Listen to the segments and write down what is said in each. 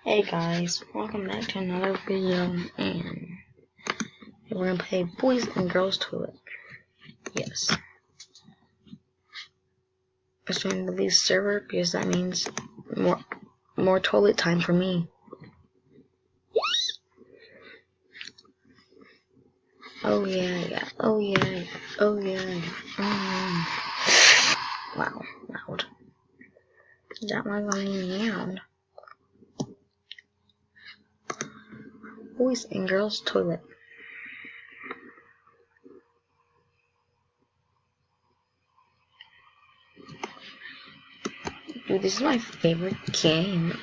Hey guys, welcome back to another video, and we're gonna play Boys and Girls Toilet. Yes. I'm joining the lead server because that means more toilet time for me. Oh yeah. Oh yeah. Oh yeah. Wow, loud. That one running around. Boys and Girls Toilet. Dude, this is my favorite game.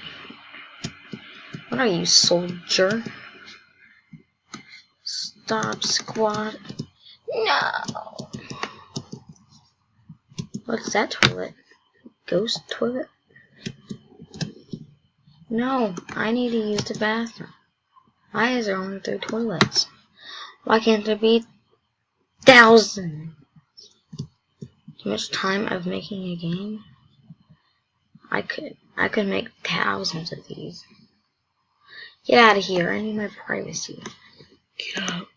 What are you, soldier? Stop, squad. No! What's that toilet? Ghost toilet? No, I need to use the bathroom. Why is there only 3 toilets? Why can't there be 1,000? Too much time of making a game? I could make thousands of these. Get out of here, I need my privacy. Get out.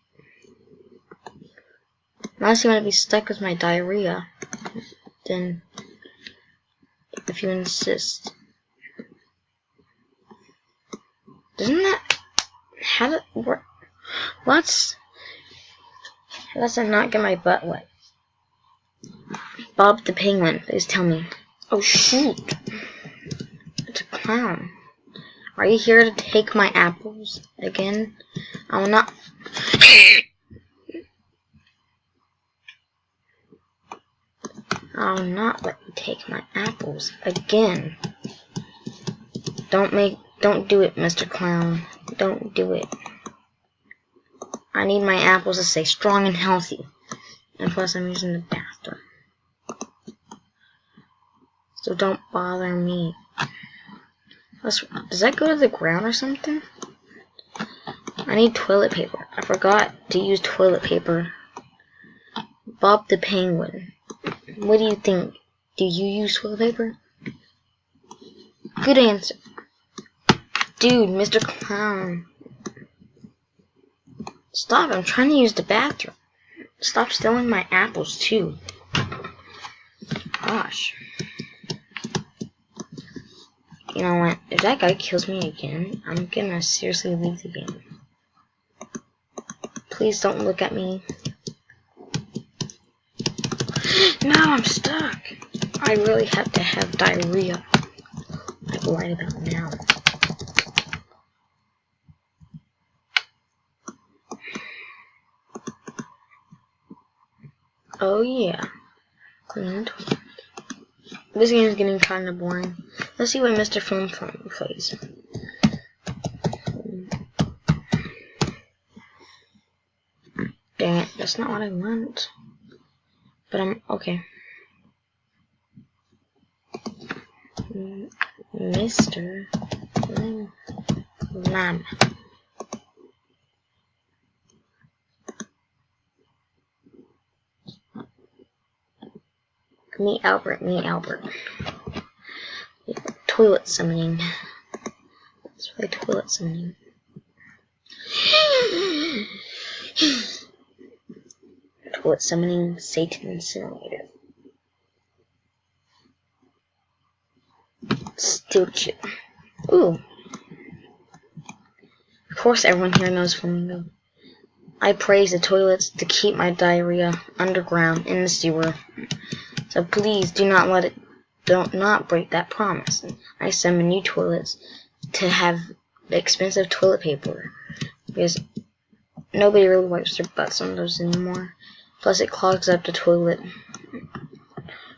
Unless you want to be stuck with my diarrhea, then if you insist. Doesn't that how does it work? How does that not get my butt wet? Bob the Penguin, please tell me. Oh shoot! It's a clown. Are you here to take my apples again? I will not. I'll not let you take my apples again. Don't do it, Mr. Clown. Don't do it. I need my apples to stay strong and healthy. And plus I'm using the bathroom. So don't bother me. Does that go to the ground or something? I need toilet paper. I forgot to use toilet paper. Bob the Penguin. What do you think? Do you use toilet paper? Good answer. Dude, Mr. Clown. Stop, I'm trying to use the bathroom. Stop stealing my apples, too. Gosh. You know what? If that guy kills me again, I'm gonna seriously leave the game. Please don't look at me. No, I'm stuck. I really have to have diarrhea. Like right about now. Oh yeah. Clean toilet. This game is getting kind of boring. Let's see what Mr. Film plays. Dang it, that's not what I want. But I'm okay. Mr. Lamb. Me Albert. Toilet summoning. Let's play toilet summoning. Toilet summoning Satan Incinerator. Steel chip. Ooh. Of course everyone here knows Flamingo. I praise the toilets to keep my diarrhea underground in the sewer. So please do not break that promise. I summon new toilets to have expensive toilet paper because nobody really wipes their butts on those anymore. Plus it clogs up the toilet.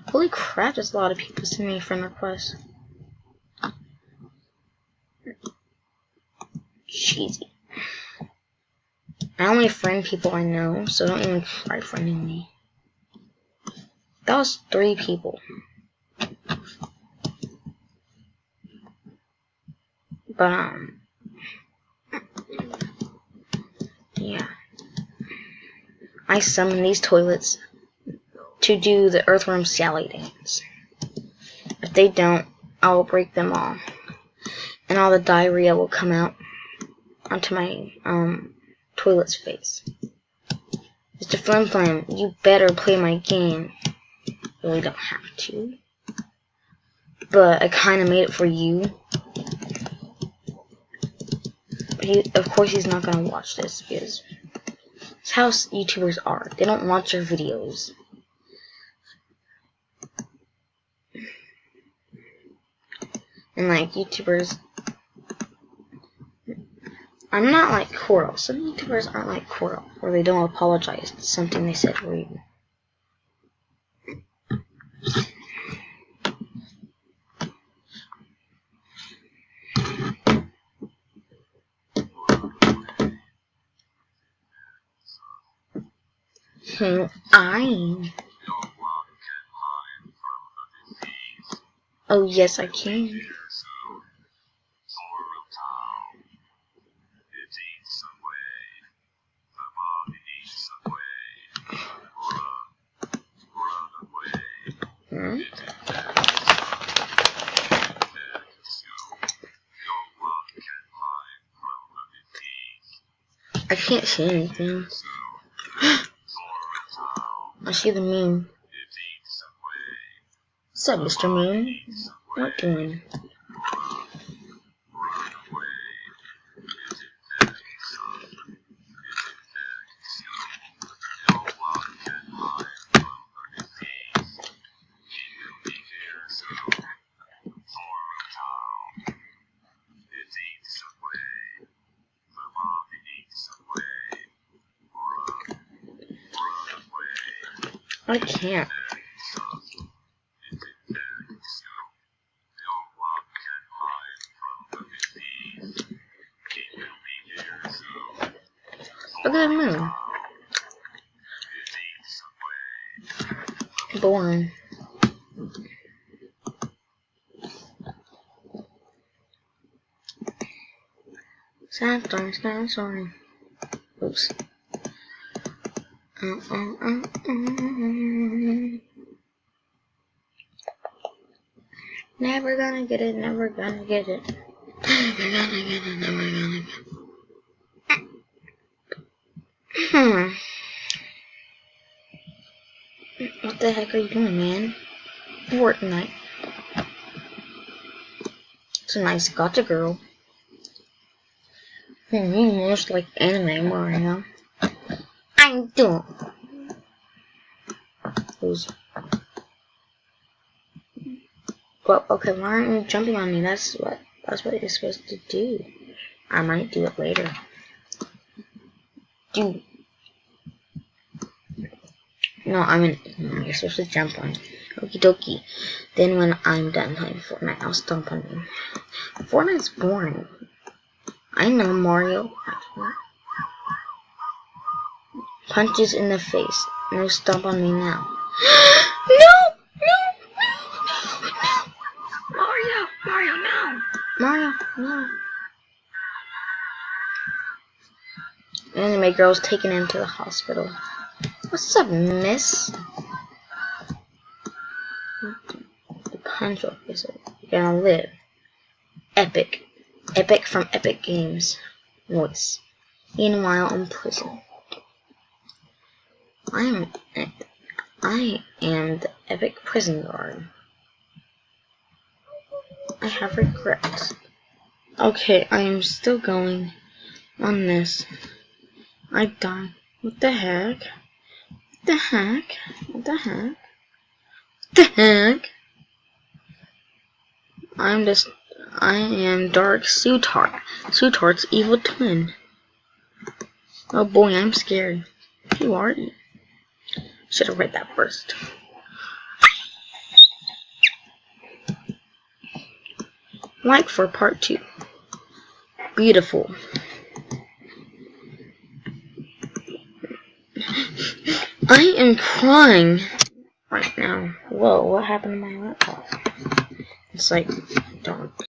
Holy crap, there's a lot of people sending me friend requests. Cheesy. I only friend people I know, so don't even try friending me. That was 3 people. But, yeah. I summon these toilets to do the Earthworm Sally dance. If they don't, I will break them all. and all the diarrhea will come out onto my toilet's face. Mr. Flim Flam, you better play my game. You really don't have to, but I kind of made it for you. Of course he's not gonna watch this, because that's how YouTubers are. They don't watch your videos. And like YouTubers, I'm not like Coral. Some YouTubers aren't like Coral, where they don't apologize for something they said rude. Oh yes, I can. I can't see anything. I see the moon. What's up, Mr. Moon? What doing? I can't. Look at the moon. Boring. Sandstorm, sorry. Oops. Never gonna get it, never gonna get it. Never gonna get it, never gonna get it. What the heck are you doing, man? Fortnite. It's a nice gotcha girl. Most like anime Mario. I'm doing. Who's? Well, okay, why aren't you jumping on me? That's what you're supposed to do. I might do it later. Dude. No, you're supposed to jump on me. Okie dokie. Then when I'm done playing Fortnite, I'll stomp on you. Fortnite's boring. I know, Mario. Punches in the face. No, stomp on me now. No! Mario, no! Mario, no. Anime girl's taken into the hospital. What's up, miss? The punch officer. You're gonna live. Epic. Epic from Epic Games. Voice. Meanwhile, in prison. I am the epic prison guard. I have regrets. Okay, I am still going on this. I died. What the heck? What the heck? What the heck? What the heck? I am Dark Sutart. Sutart's evil twin. Oh boy, I'm scared. Who are you? Should have read that first. Like for part 2. Beautiful. I am crying right now. Whoa, what happened to my laptop? It's like dark.